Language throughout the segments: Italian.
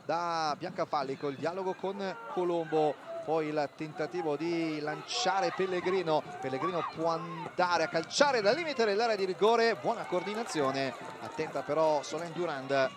da Biancafalli col dialogo con Colombo, poi il tentativo di lanciare Pellegrino. Pellegrino può andare a calciare dal limite dell'area di rigore, buona coordinazione, attenta però Solen Durand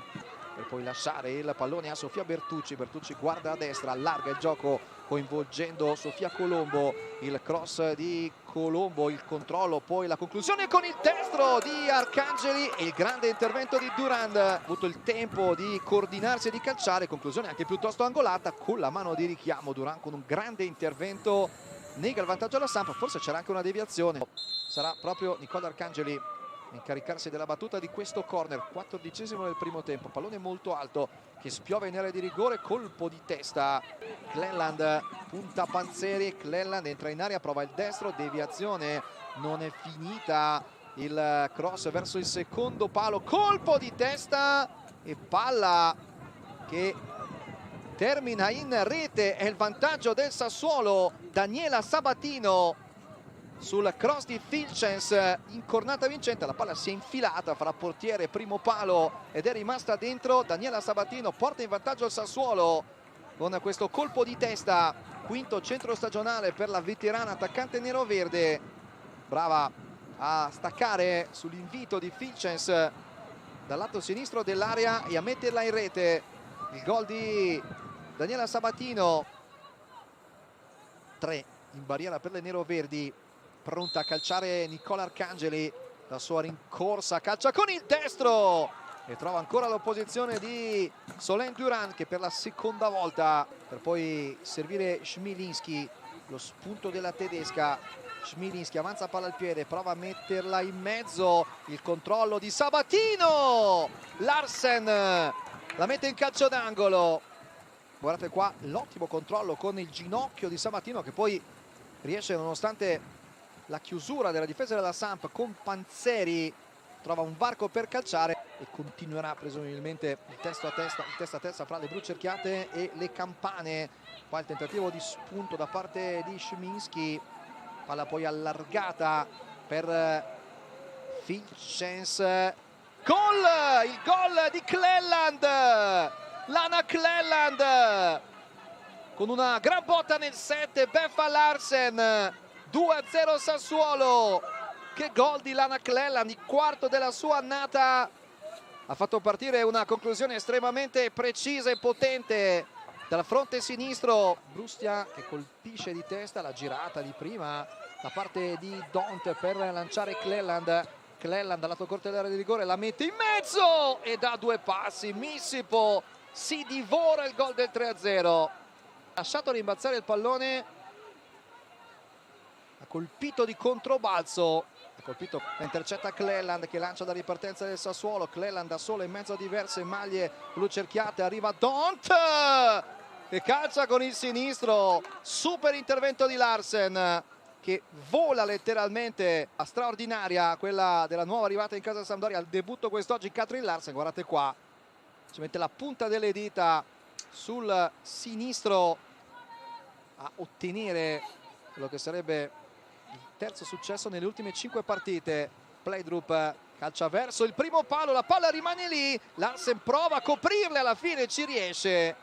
per poi lasciare il pallone a Sofia Bertucci. Bertucci guarda a destra, allarga il gioco coinvolgendo Sofia Colombo, il cross di Colombo, il controllo, poi la conclusione con il destro di Arcangeli e il grande intervento di Durand. Ha avuto il tempo di coordinarsi e di calciare, conclusione anche piuttosto angolata con la mano di richiamo. Durand con un grande intervento nega il vantaggio alla Samp, forse c'era anche una deviazione. Sarà proprio Nicola Arcangeli a incaricarsi della battuta di questo corner. 14esimo del primo tempo, pallone molto alto che spiove in area di rigore, colpo di testa. Cleland punta Panzeri, Cleland entra in area, prova il destro, deviazione, non è finita, il cross verso il secondo palo, colpo di testa e palla che termina in rete. È il vantaggio del Sassuolo. Daniela Sabatino sul cross di Filcens, incornata vincente, la palla si è infilata fra portiere e primo palo ed è rimasta dentro. Daniela Sabatino porta in vantaggio il Sassuolo con questo colpo di testa, quinto centro stagionale per la veterana attaccante neroverde, brava a staccare sull'invito di Filcens dal lato sinistro dell'area e a metterla in rete. Il gol di Daniela Sabatino, 3 in barriera per le neroverdi. Pronta a calciare Nicola Arcangeli, la sua rincorsa, calcia con il destro e trova ancora l'opposizione di Solen Durand, che per la seconda volta, per poi servire Schmilinski, lo spunto della tedesca. Schmilinski avanza palla al piede, prova a metterla in mezzo, il controllo di Sabatino, Larsen la mette in calcio d'angolo. Guardate qua l'ottimo controllo con il ginocchio di Sabatino, che poi riesce, nonostante la chiusura della difesa della Samp con Panzeri, trova un varco per calciare e continuerà presumibilmente il testa a testa fra le blu cerchiate e le campane. Qua il tentativo di spunto da parte di Szyminski, palla poi allargata per Filcens, gol! Il gol di Cleland, Lana Cleland con una gran botta nel set, beffa Larsen. 2-0 Sassuolo. Che gol di Lana Cleland, il quarto della sua annata. Ha fatto partire una conclusione estremamente precisa e potente dal fronte sinistro. Brustia che colpisce di testa, la girata di prima da parte di Dont per lanciare Cleland. Cleland dal lato corto dell'area di rigore la mette in mezzo e da due passi Missipo si divora il gol del 3-0. Lasciato rimbalzare il pallone, ha colpito di controbalzo, ha colpito, intercetta Cleland che lancia da ripartenza del Sassuolo. Cleland da solo in mezzo a diverse maglie blu cerchiate, arriva Dont che calcia con il sinistro, super intervento di Larsen che vola letteralmente, a straordinaria quella della nuova arrivata in casa Sampdoria, al debutto quest'oggi Katrin Larsen. Guardate qua, ci mette la punta delle dita sul sinistro a ottenere quello che sarebbe il terzo successo nelle ultime 5 partite. Playdrup calcia verso il primo palo, la palla rimane lì, Larsen prova a coprirle, alla fine ci riesce.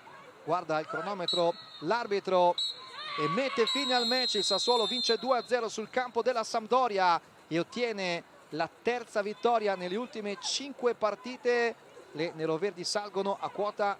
Guarda il cronometro l'arbitro e mette fine al match. Il Sassuolo vince 2-0 sul campo della Sampdoria e ottiene la terza vittoria nelle ultime 5 partite. Le neroverdi salgono a quota